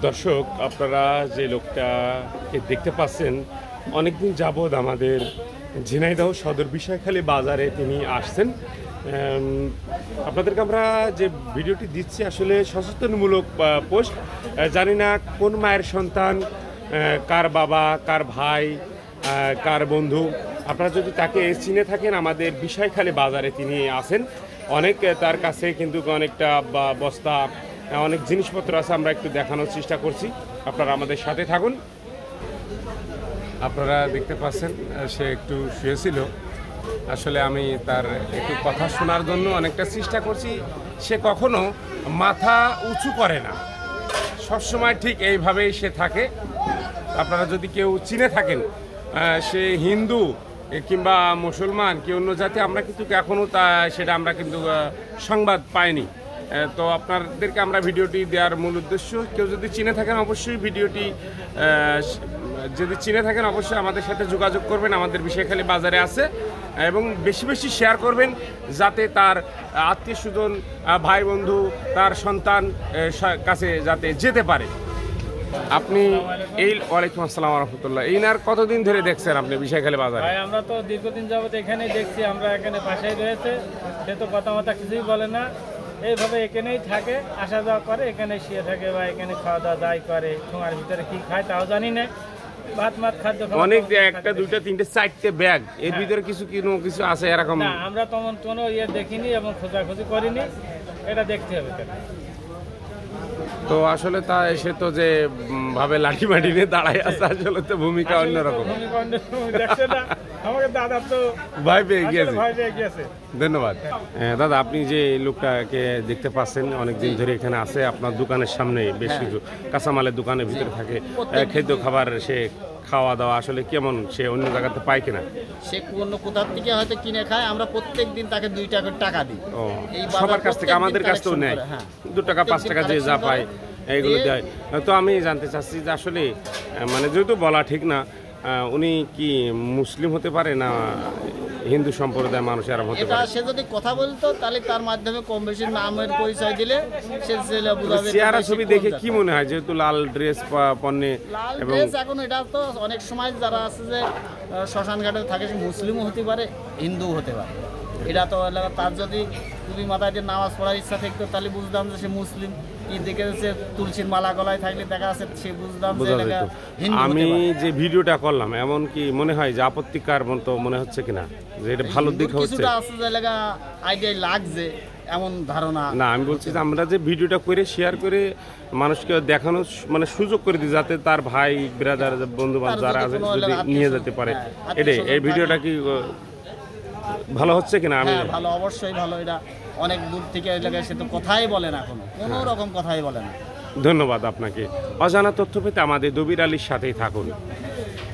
দর্শক, আপনারা যে লোকটাকে দেখতে পাচ্ছেন অনেকদিন যাবৎ আমাদের ঝিনাইদহ সদর বিষয়খালী বাজারে তিনি আসছেন। আপনাদেরকে আমরা যে ভিডিওটি দিচ্ছি আসলে সচেতনমূলক পোস্ট। জানি না কোন মায়ের সন্তান, কার বাবা, কার ভাই, কার বন্ধু। আপনারা যদি তাকে চিনে থাকেন, আমাদের বিষয়খালী বাজারে তিনি আসেন। অনেক তার কাছে কিন্তু অনেকটা বস্তা, অনেক জিনিসপত্র আছে, আমরা একটু দেখানোর চেষ্টা করছি। আপনারা আমাদের সাথে থাকুন। আপনারা দেখতে পাচ্ছেন সে একটু শুয়েছিল। আসলে আমি তার একটু কথা শোনার জন্য অনেকটা চেষ্টা করছি। সে কখনো মাথা উঁচু করে না, সবসময় ঠিক এইভাবেই সে থাকে। আপনারা যদি কেউ চিনে থাকেন, সে হিন্দু কিংবা মুসলমান কি অন্য জাতি, আমরা কিন্তু এখনও সেটা আমরা কিন্তু সংবাদ পাইনি। তো আপনাদেরকে আমরা ভিডিওটি দেওয়ার মূল উদ্দেশ্য, কেউ যদি চিনে থাকেন অবশ্যই ভিডিওটি যদি চিনে থাকেন অবশ্যই আমাদের সাথে যোগাযোগ করবেন। আমাদের বিষয়খালী বাজারে আছে, এবং বেশি বেশি শেয়ার করবেন যাতে তার আত্মীয় স্বজন, ভাই বন্ধু, তার সন্তান কাছে যাতে যেতে পারে। আপনি এই ওয়ালাইকুম আসসালাম রহমতুল্লাহ, এইনার কতদিন ধরে দেখছেন আপনি বিষয়খালী বাজারে? আমরা তো দীর্ঘদিন যাবত এখানেই দেখছি, আমরা এখানে পাশেই রয়েছে। সে তো কথা মতো কিছুই বলে না, এইভাবে এখানেই থাকে, আসা যাওয়া করে, এখানে শুয়ে থাকে বা এখানে খাওয়া দাওয়া দায় করে। ঠোঙার ভিতরে কি খায় তাও জানি না। ভাত মাত খাদ্য অনেক, একটা দুইটা তিনটে চারটে ব্যাগ, এর ভিতরে কিছু আছে এরকম? না, আমরা তেমন কোনো দেখিনি এবং খোঁজাখুঁজি করিনি, এটা দেখতে হবে। তো আসলে তা এসে তো যে ভাবে লাঠি মাটি নিয়ে দাঁড়ায় আছে, আসলে তো ভূমিকা অন্যরকম। আমাকে দাদা তো ভয় পেয়ে গিয়েছে। ধন্যবাদ। দাদা, আপনি যে লোকটাকে দেখতে পাচ্ছেন অনেকদিন ধরে এখানে আছে, আপনার দোকানের সামনে বেশ কিছু কাঁচামালের দোকানের ভিতরে থাকে, খাদ্য খাবার সে খাওয়া দাওয়া আসলে কেমন, সে অন্য জায়গাতে পায় কিনা? সে অন্য কোথার থেকে হয়তো কিনে খায়, আমরা প্রত্যেক দিন তাকে 2 টাকা টাকা দিই। সবার কাছ থেকে, আমাদের কাছ থেকেও নেয় 2 টাকা 5 টাকা যে যা পায় এইগুলো দেয়। তো আমি জানতে চাচ্ছি যে আসলে মানে যেহেতু বলা ঠিক না, উনি কি মুসলিম হতে পারে না হিন্দু সম্প্রদায়ের মানুষ এরকম হতে পারে? সে যদি কথা বলতো তাহলে তার মাধ্যমে কম বেশি নামের পরিচয় দিলে সে বুঝাবে। চেহারা ছবি দেখে কি মনে হয়, যেহেতু লাল ড্রেস পরনে, এবং এখন এটা তো অনেক সময় যারা আছে যে শ্মশান ঘাটে থাকে, সে মুসলিমও হতে পারে, হিন্দুও হতে পারে। এটা তো তার যদি তুমি মাথায় দিয়ে নামাজ পড়ার ইচ্ছা থাকতো তাহলে বুঝতাম যে সে মুসলিম। কি দেখে সে তুলসীর মালা গলায় থাকলে দেখা আছে সে বুঝতাম যে হিন্দু। আমি যে ভিডিওটা করলাম, এমন কি মনে হয় যে আপত্তিকর মতো মনে হচ্ছে কিনা, যে এটা ভালো দিক হচ্ছে? কিছুটা আছে যে লাগা আইডিয়া লাগছে এমন ধারণা না। আমি বলছি যে আমরা যে ভিডিওটা করে শেয়ার করে মানুষকে দেখানো মানে সুযোগ করে দিই, যাতে তার ভাই ব্রাদার বন্ধু বান্ধব যারা আছে যদি নিয়ে যেতে পারে। এটাই এই ভিডিওটা কি ভালো হচ্ছে কিনা? আমি ভালো, অবশ্যই ভালো। এটা অনেক দূর থেকে এই জায়গায় সে তো কথাই বলে না, কোনো রকম কথাই বলে না। ধন্যবাদ আপনাকে। অজানা তথ্য পেতে আমাদের দবির আলীর সাথেই থাকুন।